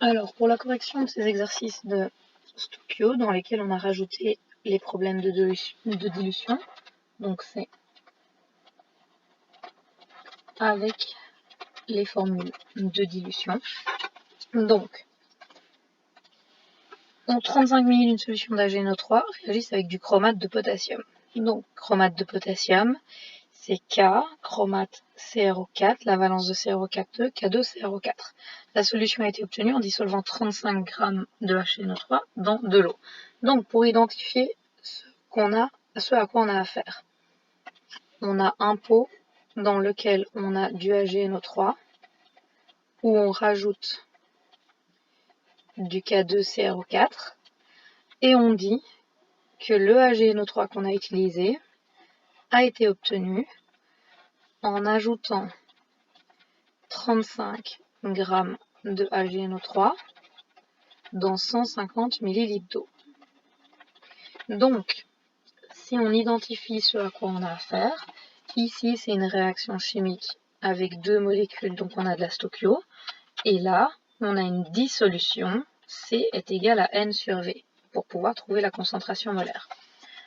Alors, pour la correction de ces exercices de Stokio, dans lesquels on a rajouté les problèmes de dilution, donc c'est avec les formules de dilution. Donc, en 35 ml d'une solution d'AgNO3 réagissent avec du chromate de potassium. Donc, chromate de potassium, c'est K, chromate CrO4, la valence de CrO4, K2CrO4. La solution a été obtenue en dissolvant 35 g de HNO3 dans de l'eau. Donc, pour identifier ce à quoi on a affaire, on a un pot dans lequel on a du HNO3, où on rajoute du K2CrO4, et on dit que le HNO3 qu'on a utilisé a été obtenu en ajoutant 35 g de HNO3 dans 150 ml d'eau. Donc, si on identifie ce à quoi on a affaire, ici c'est une réaction chimique avec deux molécules, donc on a de la Stokio, et là on a une dissolution, C est égal à N sur V, pour pouvoir trouver la concentration molaire.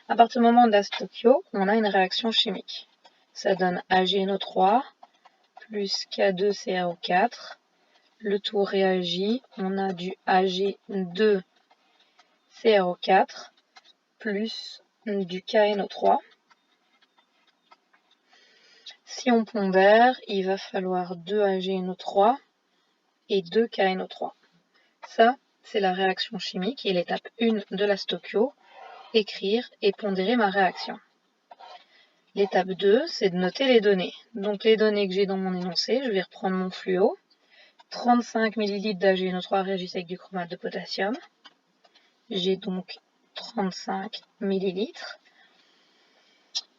À partir du moment de la Stokio, on a une réaction chimique. Ça donne HNO3 plus K2CrO4. Le tout réagit, on a du Ag2CrO4 plus du KNO3. Si on pondère, il va falloir 2 HNO3 et 2 KNO3. Ça, c'est la réaction chimique et l'étape 1 de la Stokio, écrire et pondérer ma réaction. L'étape 2, c'est de noter les données. Donc les données que j'ai dans mon énoncé, je vais reprendre mon fluo. 35 ml d'HNO3 réagissent avec du chromate de potassium. J'ai donc 35 ml.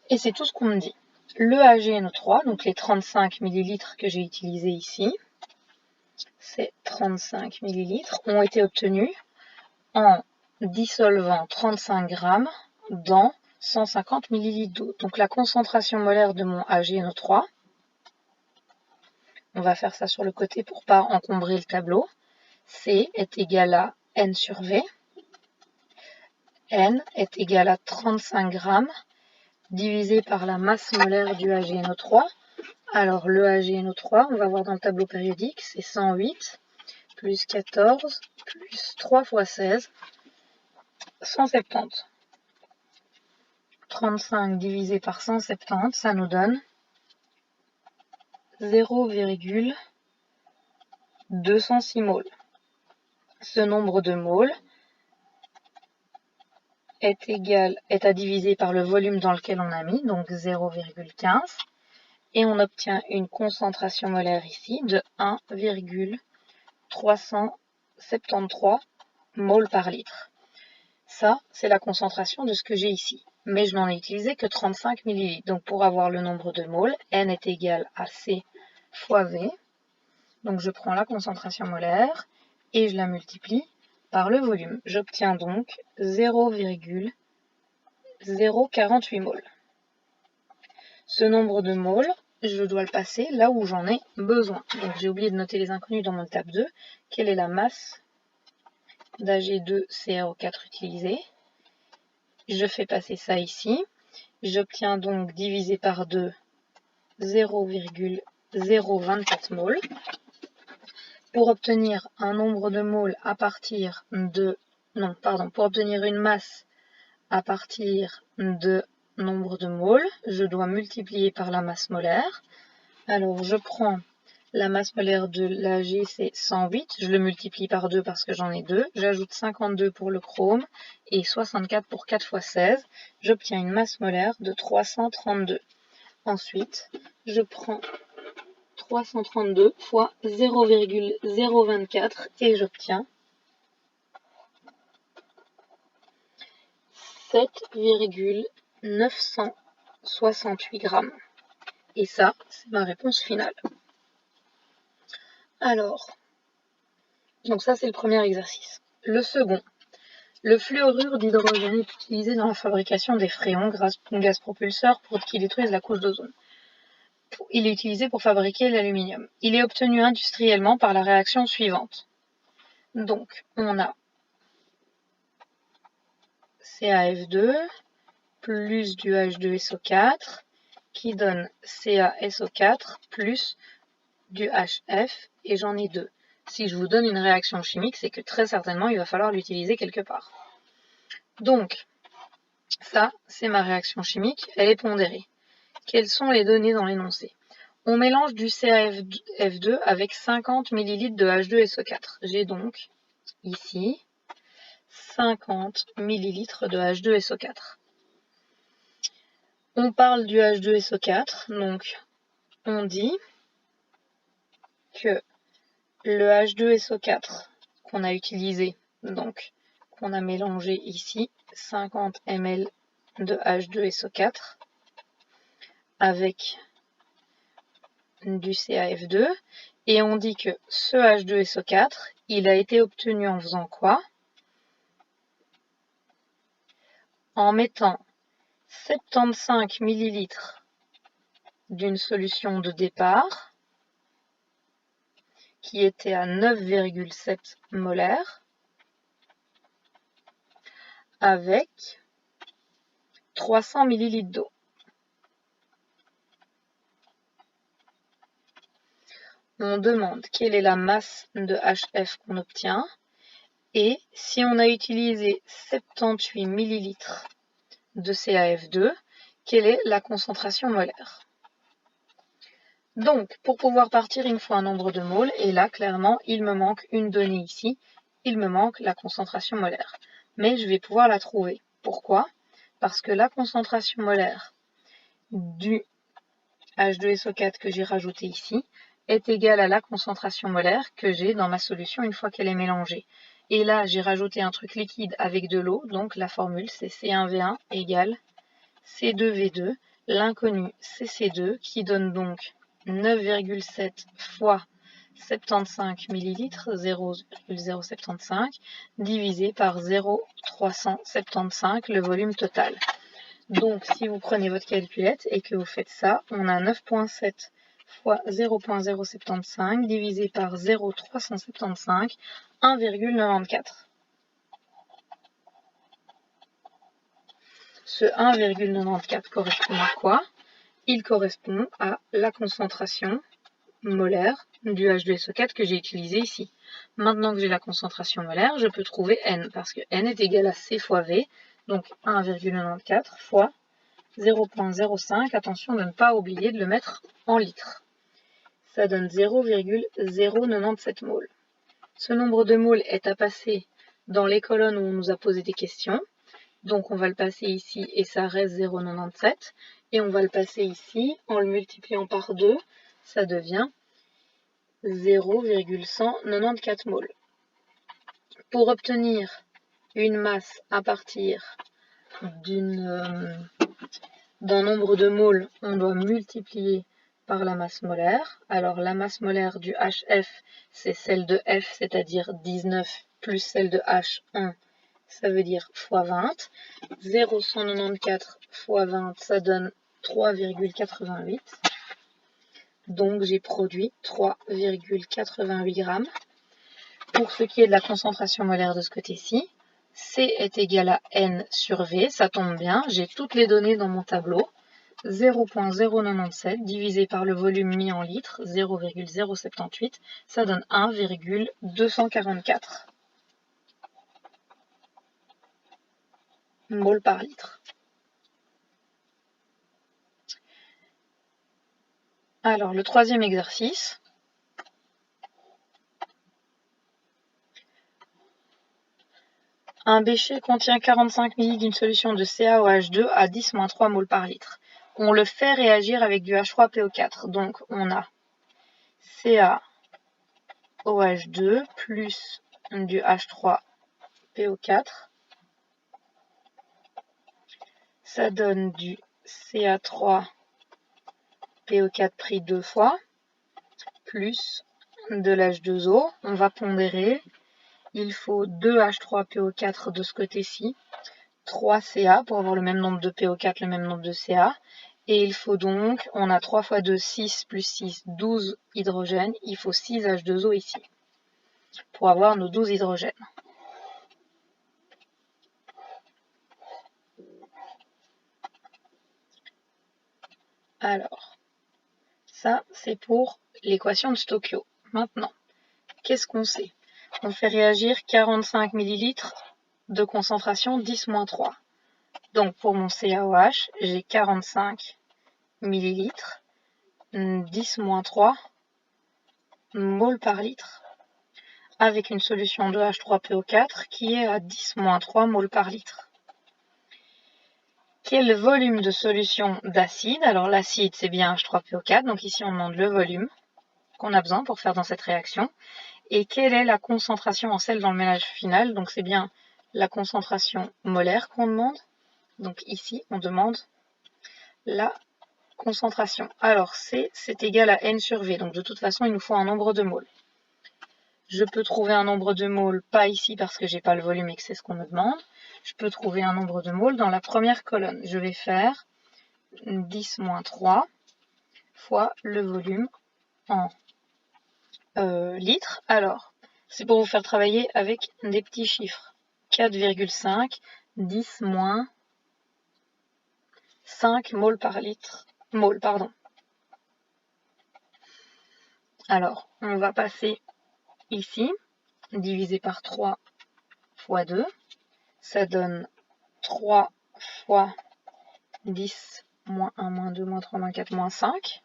Et c'est tout ce qu'on me dit. Le HNO3, donc les 35 ml que j'ai utilisés ici, ces 35 ml ont été obtenus en dissolvant 35 g dans 150 ml d'eau. Donc la concentration molaire de mon HNO3, on va faire ça sur le côté pour ne pas encombrer le tableau, C est égal à N sur V. N est égal à 35 g divisé par la masse molaire du HNO3. Alors le HNO3, on va voir dans le tableau périodique, c'est 108 plus 14 plus 3 fois 16, 170. 35 divisé par 170, ça nous donne 0,206 moles. Ce nombre de moles est à diviser par le volume dans lequel on a mis, donc 0,15, et on obtient une concentration molaire ici de 1,373 moles par litre. Ça, c'est la concentration de ce que j'ai ici. Mais je n'en ai utilisé que 35 ml. Donc pour avoir le nombre de moles, N est égal à C fois V. Donc je prends la concentration molaire et je la multiplie par le volume. J'obtiens donc 0,048 moles. Ce nombre de moles, je dois le passer là où j'en ai besoin. Donc j'ai oublié de noter les inconnus dans mon étape 2. Quelle est la masse d'Ag2CrO4 utilisée? Je fais passer ça ici. J'obtiens donc divisé par 2 0,024 moles. Pour obtenir un nombre de moles à partir de... pour obtenir une masse à partir de nombre de moles, je dois multiplier par la masse molaire. Alors je prends la masse molaire de l'Ag, c'est 108, je le multiplie par 2 parce que j'en ai 2, j'ajoute 52 pour le chrome et 64 pour 4 fois 16, j'obtiens une masse molaire de 332. Ensuite, je prends 332 fois 0,024 et j'obtiens 7,968 grammes. Et ça, c'est ma réponse finale. Alors, donc ça c'est le premier exercice. Le second, le fluorure d'hydrogène est utilisé dans la fabrication des fréons, gaz propulseur qui détruisent la couche d'ozone. Il est utilisé pour fabriquer l'aluminium. Il est obtenu industriellement par la réaction suivante. Donc, on a CaF2 plus du H2SO4 qui donne CaSO4 plus du HF et j'en ai 2. Si je vous donne une réaction chimique, c'est que très certainement il va falloir l'utiliser quelque part. Donc, ça, c'est ma réaction chimique, elle est pondérée. Quelles sont les données dans l'énoncé? On mélange du CaF2 avec 50 ml de H2SO4. J'ai donc ici 50 ml de H2SO4. On parle du H2SO4, donc on dit que le H2SO4 qu'on a utilisé, donc qu'on a mélangé ici, 50 ml de H2SO4 avec du CaF2, et on dit que ce H2SO4, il a été obtenu en faisant quoi? En mettant 75 ml d'une solution de départ qui était à 9,7 molaires avec 300 ml d'eau. On demande quelle est la masse de HF qu'on obtient et si on a utilisé 78 ml de CaF2, quelle est la concentration molaire? Donc, pour pouvoir partir, il me faut un nombre de moles, et là, clairement, il me manque une donnée ici, il me manque la concentration molaire. Mais je vais pouvoir la trouver. Pourquoi? Parce que la concentration molaire du H2SO4 que j'ai rajouté ici est égale à la concentration molaire que j'ai dans ma solution une fois qu'elle est mélangée. Et là, j'ai rajouté un truc liquide avec de l'eau, donc la formule c'est C1V1 égale C2V2, l'inconnu c'est C2 qui donne donc 9,7 fois 75 ml, 0,075, divisé par 0,375, le volume total. Donc, si vous prenez votre calculette et que vous faites ça, on a 9,7 fois 0,075 divisé par 0,375, 1,94. Ce 1,94 correspond à quoi? Il correspond à la concentration molaire du H2SO4 que j'ai utilisé ici. Maintenant que j'ai la concentration molaire, je peux trouver N, parce que N est égal à C fois V, donc 1,94 fois 0,05, attention de ne pas oublier de le mettre en litres. Ça donne 0,097 moles. Ce nombre de moles est à passer dans les colonnes où on nous a posé des questions. Donc on va le passer ici et ça reste 0,97. Et on va le passer ici en le multipliant par 2, ça devient 0,194 moles. Pour obtenir une masse à partir d'un nombre de moles, on doit multiplier par la masse molaire. Alors la masse molaire du HF, c'est celle de F, c'est-à-dire 19, plus celle de H, 1, ça veut dire fois 20. 0,194 fois 20, ça donne 3,88. Donc j'ai produit 3,88 grammes. Pour ce qui est de la concentration molaire de ce côté-ci, C est égal à N sur V, ça tombe bien, j'ai toutes les données dans mon tableau. 0,097 divisé par le volume mis en litres, 0,078, ça donne 1,244 moles par litre. Alors, le troisième exercice. Un bécher contient 45 ml d'une solution de CaOH2 à 10-3 moles par litre. On le fait réagir avec du H3PO4. Donc, on a CaOH2 plus du H3PO4. Ça donne du Ca3PO4 pris 2 fois, plus de l'H2O. On va pondérer. Il faut 2 H3PO4 de ce côté-ci, 3 Ca pour avoir le même nombre de PO4, le même nombre de Ca. Et il faut donc, on a 3 fois 2, 6, plus 6, 12 hydrogènes. Il faut 6 H2O ici. pour avoir nos 12 hydrogènes. Alors, ça c'est pour l'équation de Stokio. Maintenant, qu'est-ce qu'on sait? On fait réagir 45 ml de concentration 10-3. Donc pour mon CaOH, j'ai 45 ml 10-3 mol par litre, avec une solution de H3PO4 qui est à 10-3 mol par litre. Quel volume de solution d'acide? Alors l'acide c'est bien H3PO4, donc ici on demande le volume qu'on a besoin pour faire dans cette réaction. Et quelle est la concentration en sel dans le mélange final? Donc c'est bien la concentration molaire qu'on demande. Donc ici on demande la concentration. Alors C c'est égal à N sur V, donc de toute façon il nous faut un nombre de moles. Je peux trouver un nombre de moles, pas ici parce que j'ai pas le volume et que c'est ce qu'on me demande. Je peux trouver un nombre de moles dans la première colonne. Je vais faire 10-3 fois le volume en litres. Alors, c'est pour vous faire travailler avec des petits chiffres. 4,5, 10 moins 5 moles par litre. Moles, pardon. Alors, on va passer ici, divisé par 3 fois 2. Ça donne 3 fois 10 moins 1, moins 2, moins 3, moins 4, moins 5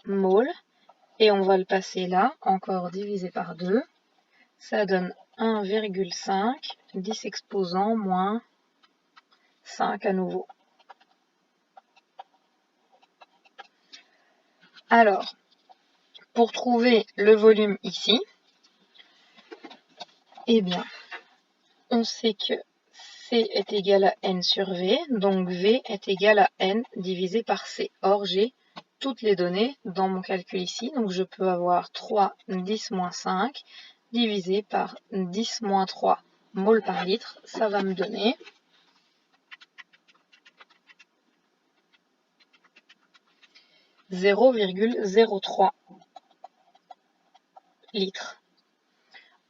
moles. Et on va le passer là, encore divisé par 2. Ça donne 1,5, 10 exposants moins 5 à nouveau. Alors, pour trouver le volume ici, eh bien, on sait que C est égal à N sur V, donc V est égal à N divisé par C. Or, j'ai toutes les données dans mon calcul ici, donc je peux avoir 3 10 moins 5 divisé par 10 moins 3 moles par litre, ça va me donner 0,03 litres.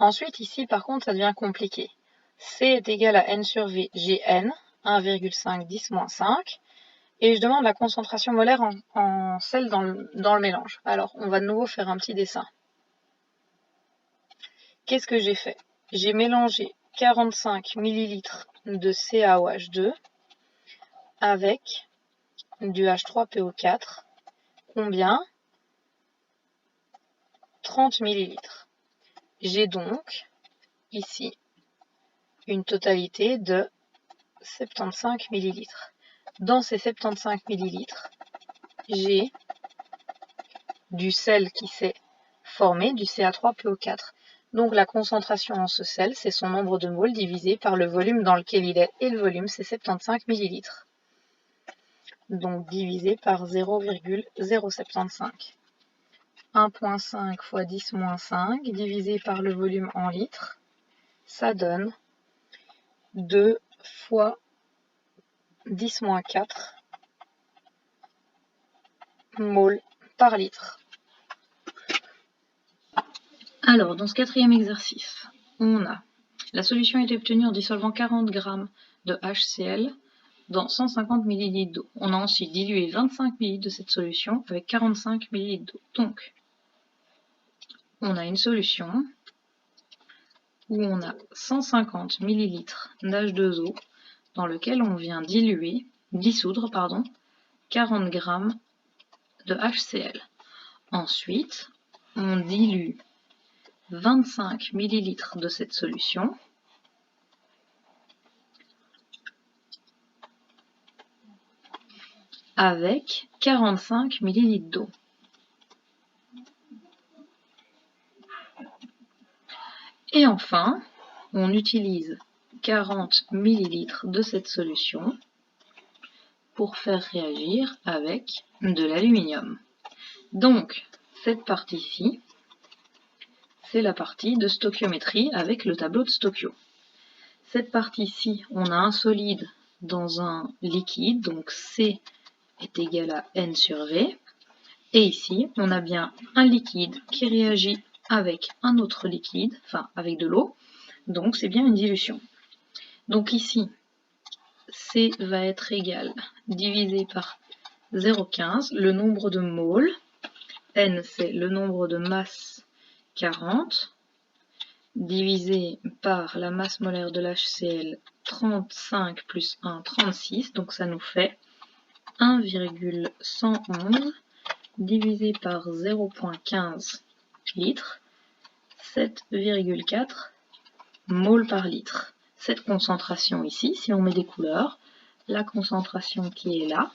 Ensuite, ici, par contre, ça devient compliqué. C est égal à N sur V, j'ai N, 1,5, 10 moins 5, et je demande la concentration molaire en sel dans le mélange. Alors, on va de nouveau faire un petit dessin. Qu'est-ce que j'ai fait? J'ai mélangé 45 ml de CaOH2 avec du H3PO4. Combien? 30 ml. J'ai donc ici une totalité de 75 ml. Dans ces 75 ml, j'ai du sel qui s'est formé, du Ca3PO4. Donc la concentration en ce sel, c'est son nombre de moles divisé par le volume dans lequel il est, et le volume c'est 75 ml. Donc divisé par 0,075. 1,5 fois 10 moins 5 divisé par le volume en litres, ça donne 2 fois 10 moins 4 moles par litre. Alors, dans ce quatrième exercice, on a la solution est obtenue en dissolvant 40 g de HCl dans 150 ml d'eau. On a ensuite dilué 25 ml de cette solution avec 45 ml d'eau. Donc, on a une solution où on a 150 ml d'H2O dans lequel on vient dissoudre 40 g de HCl. Ensuite, on dilue 25 ml de cette solution avec 45 ml d'eau. Et enfin, on utilise 40 ml de cette solution pour faire réagir avec de l'aluminium. Donc, cette partie-ci, c'est la partie de stoichiométrie avec le tableau de Stokio. Cette partie-ci, on a un solide dans un liquide, donc C est égal à N sur V. Et ici, on a bien un liquide qui réagit avec un autre liquide, enfin avec de l'eau, donc c'est bien une dilution. Donc ici, C va être égal, divisé par 0,15, le nombre de moles, N c'est le nombre de masses 40, divisé par la masse molaire de l'HCl 35 plus 1, 36, donc ça nous fait 1,111 divisé par 0,15 litres, 7,4 moles par litre. Cette concentration ici, si on met des couleurs, la concentration qui est là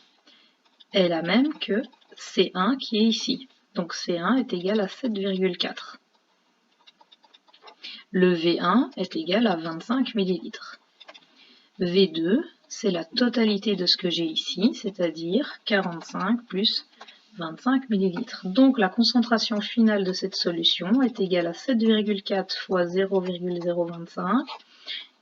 est la même que C1 qui est ici. Donc C1 est égal à 7,4. Le V1 est égal à 25 ml. V2, c'est la totalité de ce que j'ai ici, c'est-à-dire 45 plus 25 ml. Donc la concentration finale de cette solution est égale à 7,4 fois 0,025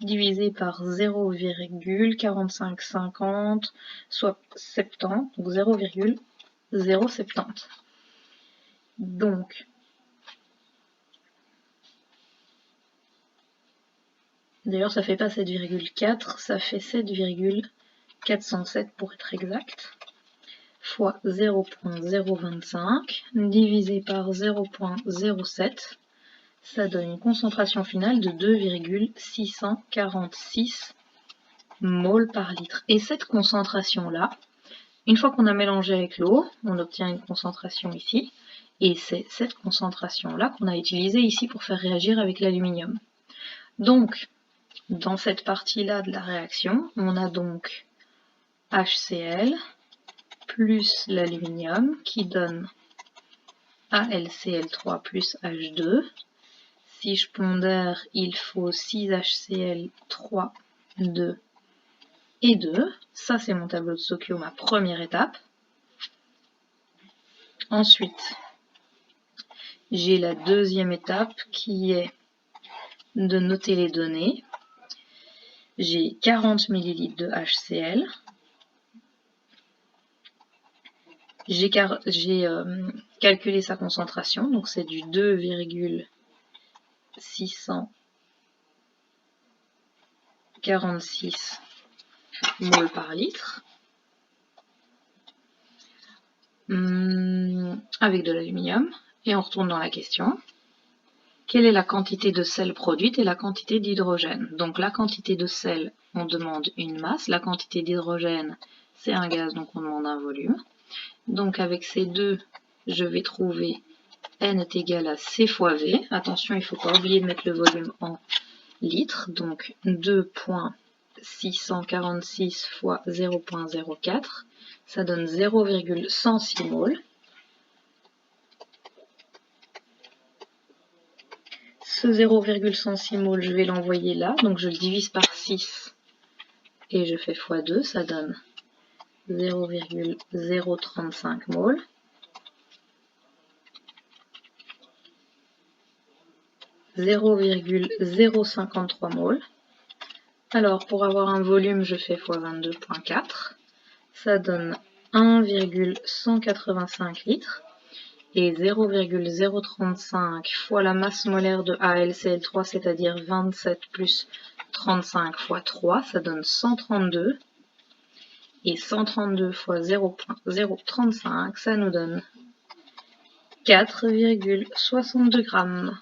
divisé par 0,4550, soit 70, donc 0,070. Donc, d'ailleurs ça fait pas 7,4, ça fait 7,407 pour être exact, fois 0,025 divisé par 0,07, ça donne une concentration finale de 2,646 moles par litre. Et cette concentration-là, une fois qu'on a mélangé avec l'eau, on obtient une concentration ici, et c'est cette concentration-là qu'on a utilisée ici pour faire réagir avec l'aluminium. Donc, dans cette partie-là de la réaction, on a donc HCl plus l'aluminium qui donne AlCl3 plus H2. Si je pondère, il faut 6HCl3, 2 et 2. Ça, c'est mon tableau de Stokio, ma première étape. Ensuite, j'ai la deuxième étape qui est de noter les données. J'ai 40 ml de HCl. J'ai calculé sa concentration, donc c'est du 2,646 moles par litre. Avec de l'aluminium. Et on retourne dans la question. Quelle est la quantité de sel produite et la quantité d'hydrogène? Donc la quantité de sel, on demande une masse. La quantité d'hydrogène, c'est un gaz, donc on demande un volume. Donc avec ces deux, je vais trouver N est égal à C fois V. Attention, il ne faut pas oublier de mettre le volume en litres. Donc 2,646 fois 0,04, ça donne 0,106 moles. Ce 0,106 moles, je vais l'envoyer là, donc je le divise par 6 et je fais fois 2, ça donne 0,035 moles. « 0,053 moles. Alors, pour avoir un volume, je fais fois 22,4. Ça donne 1,185 litres. Et 0,035 fois la masse molaire de AlCl3, c'est-à-dire 27 plus 35 fois 3, ça donne 132. Et 132 fois 0,035, ça nous donne 4,62 grammes.